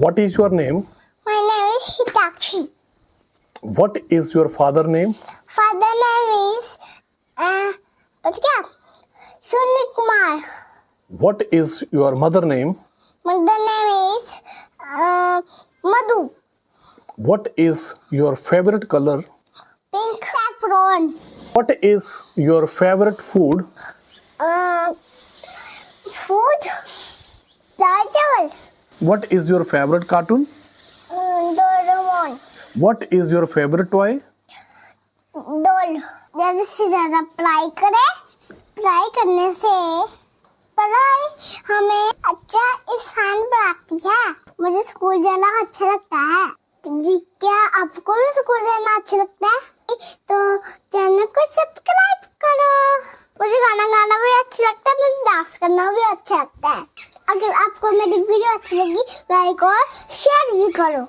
What is your name? My name is Hitakshi. What is your father name? Father name is पता क्या? Sunil Kumar. What is your mother name? Mother name is Madhu. What is your favorite color? Pink saffron. What is your favorite food? Food. दाल चावल. What is your favorite cartoon? Doraemon. What is your favorite toy? डोल. ज़्यादा से ज़्यादा पढ़ाई करें. पढ़ाई करने से पढ़ाई हमें अच्छा इंसान बनाती है. मुझे स्कूल जाना अच्छा लगता है. जी क्या आपको भी स्कूल जाना अच्छा लगता है? तो चैनल को सब्सक्राइब करो. मुझे गाना गाना भी अच्छा लगता है. मुझे डांस करना भी अच्छा लगता है. अगर आपको मेरी वीडियो अच्छी लगी लाइक और शेयर भी करो.